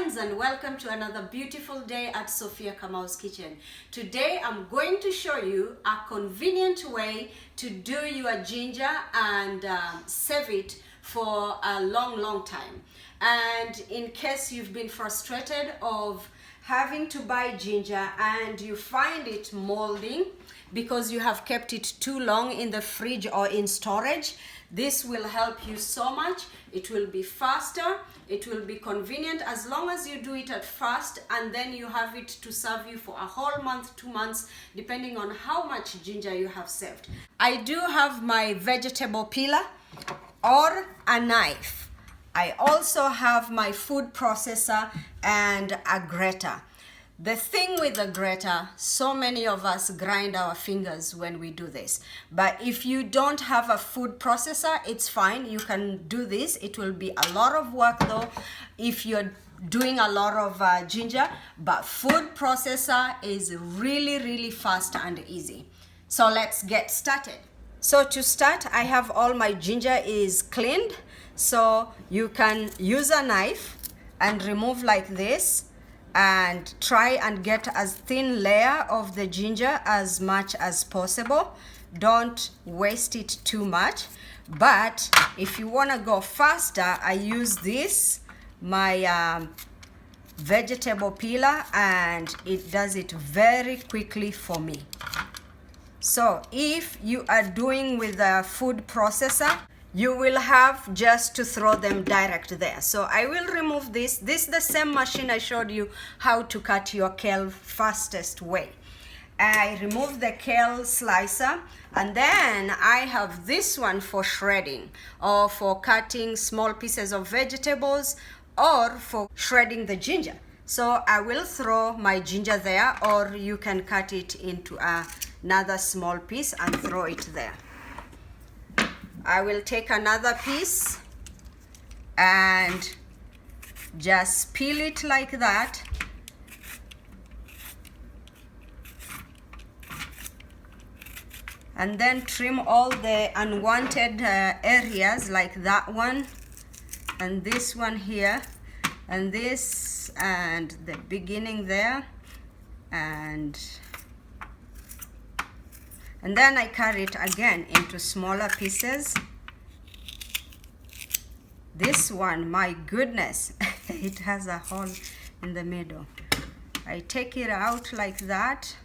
friends, and welcome to another beautiful day at Sophia Kamau's kitchen. Today I'm going to show you a convenient way to do your ginger and save it for a long time. And in case you've been frustrated of having to buy ginger and you find it molding because you have kept it too long in the fridge or in storage, this will help you so much. It will be faster, it will be convenient as long as you do it at first, and then you have it to serve you for a whole month, 2 months, depending on how much ginger you have saved. I do have my vegetable peeler or a knife. I also have my food processor and a grater. The thing with the grater, so many of us grind our fingers when we do this. But if you don't have a food processor, it's fine. You can do this. It will be a lot of work though if you're doing a lot of ginger. But food processor is really fast and easy. So let's get started. So to start, I have all my ginger is cleaned. So you can use a knife and remove like this, and try and get as thin layer of the ginger as much as possible. Don't waste it too much. But if you want to go faster, I use this, my vegetable peeler, and it does it very quickly for me. So if you are doing with a food processor, you will have just to throw them direct there. So I will remove this. This is the same machine I showed you how to cut your kale fastest way. I remove the kale slicer, and then I have this one for shredding or for cutting small pieces of vegetables or for shredding the ginger. So I will throw my ginger there, or you can cut it into another small piece and throw it there. I will take another piece and just peel it like that. And then trim all the unwanted areas, like that one and this one here and this and the beginning there, and then I cut it again into smaller pieces. This one, my goodness, it has a hole in the middle. I take it out like that.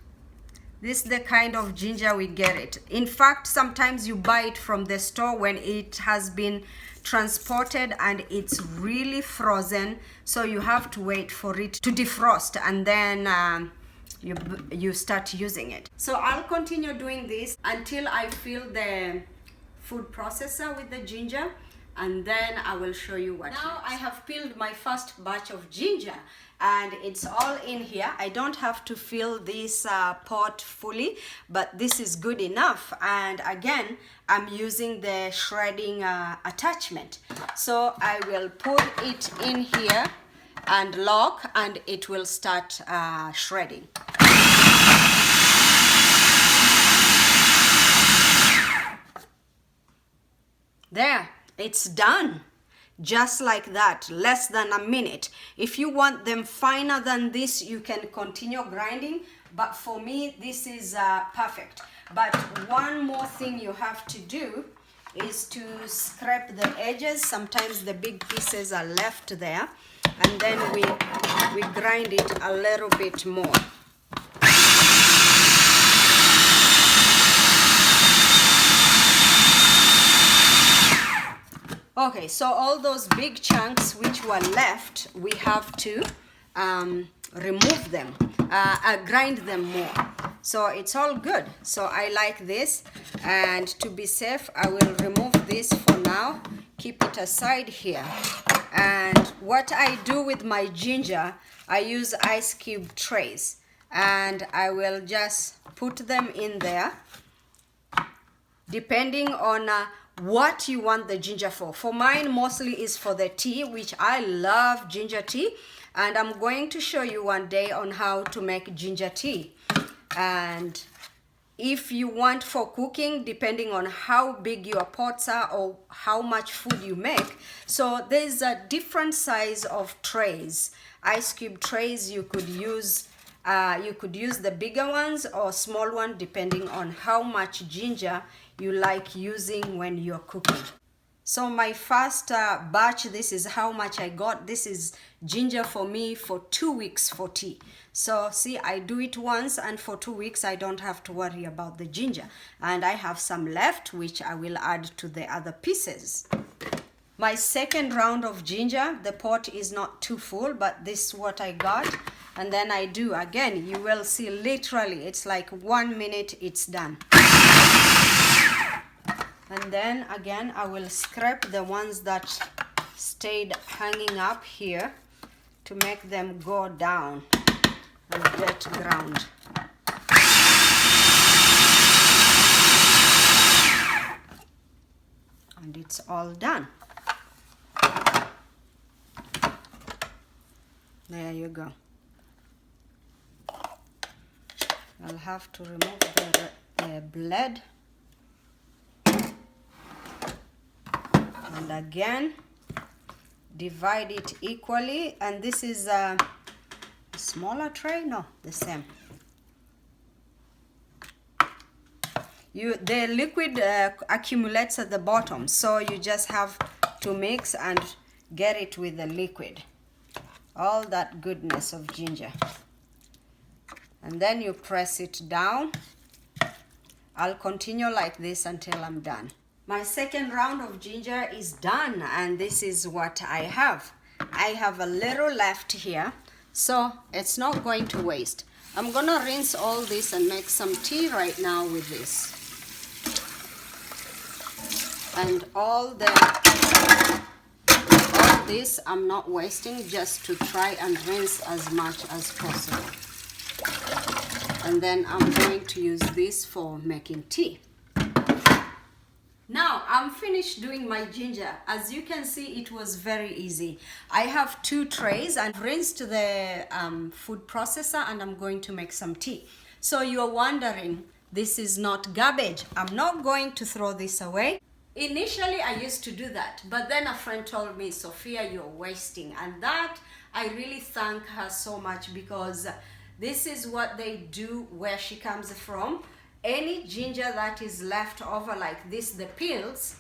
This is the kind of ginger we get it. In fact, sometimes you buy it from the store when it has been transported and it's really frozen, so you have to wait for it to defrost, and then you start using it. So I'll continue doing this until I fill the food processor with the ginger, and then I will show you what now next. I have peeled my first batch of ginger and it's all in here. I don't have to fill this pot fully, but this is good enough. And again, I'm using the shredding attachment, so I will put it in here and lock, and it will start shredding. There, it's done. Just like that, less than a minute. If you want them finer than this, you can continue grinding, but for me this is perfect. But one more thing you have to do is to scrape the edges. Sometimes the big pieces are left there, and then we grind it a little bit more. Okay, so all those big chunks which were left, we have to remove them, grind them more. So it's all good. So I like this, and to be safe, I will remove this for now, keep it aside here. And what I do with my ginger, I use ice cube trays, and I will just put them in there depending on what you want the ginger for. For mine, mostly is for the tea, which I love ginger tea, and I'm going to show you one day on how to make ginger tea. And if you want for cooking, depending on how big your pots are or how much food you make. So there's a different size of trays, ice cube trays. You could use the bigger ones or small one, depending on how much ginger you like using when you're cooking. So my first batch, this is how much I got. This is ginger for me for 2 weeks for tea. So see, I do it once, and for 2 weeks I don't have to worry about the ginger. And I have some left, which I will add to the other pieces. My second round of ginger, the pot is not too full, but this is what I got. And then I do, again, you will see literally, it's like 1 minute, it's done. And then again, I will scrape the ones that stayed hanging up here to make them go down and get ground. And it's all done. There you go. I'll have to remove the blade. And again, divide it equally. And this is a smaller tray? No, the same. The liquid accumulates at the bottom, so you just have to mix and get it with the liquid. All that goodness of ginger. And then you press it down. I'll continue like this until I'm done. My second round of ginger is done, and this is what I have. I have a little left here, so it's not going to waste. I'm gonna rinse all this and make some tea right now with this. And all this I'm not wasting, just to try and rinse as much as possible. And then I'm going to use this for making tea. Now I'm finished doing my ginger. As you can see, it was very easy. I have 2 trays and rinsed the food processor, and I'm going to make some tea. So you're wondering, this is not garbage. I'm not going to throw this away. Initially I used to do that, but then a friend told me, Sophia, you're wasting. And that, I really thank her so much, because this is what they do where she comes from. Any ginger that is left over like this, the peels,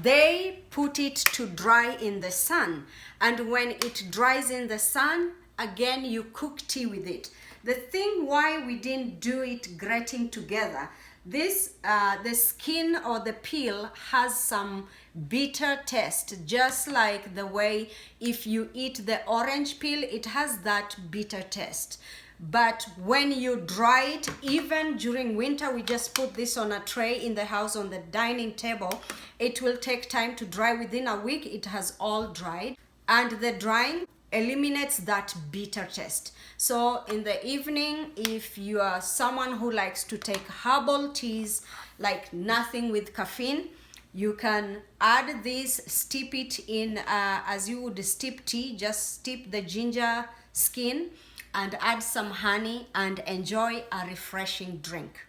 they put it to dry in the sun. And when it dries in the sun, again, you cook tea with it. The thing why we didn't do it grating together, this the skin or the peel has some bitter taste, just like the way if you eat the orange peel, it has that bitter taste. But when you dry it, even during winter, we just put this on a tray in the house on the dining table. It will take time to dry. Within a week, it has all dried, and the drying eliminates that bitter taste. So in the evening, if you are someone who likes to take herbal teas, like nothing with caffeine, you can add this, steep it in as you would steep tea. Just steep the ginger skin and add some honey and enjoy a refreshing drink.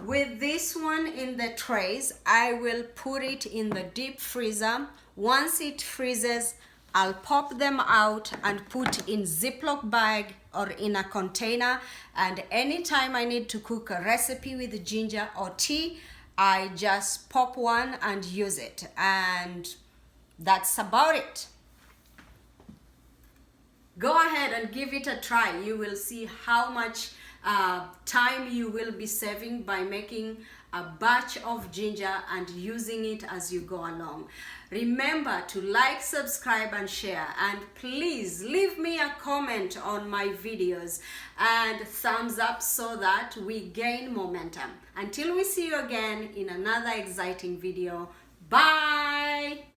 With this one in the trays, I will put it in the deep freezer. Once it freezes, I'll pop them out and put in Ziploc bag or in a container. And anytime I need to cook a recipe with ginger or tea, I just pop one and use it. And that's about it. Go ahead and give it a try. You will see how much time you will be saving by making a batch of ginger and using it as you go along. Remember to like, subscribe and share, and please leave me a comment on my videos and thumbs up so that we gain momentum. Until we see you again in another exciting video, bye!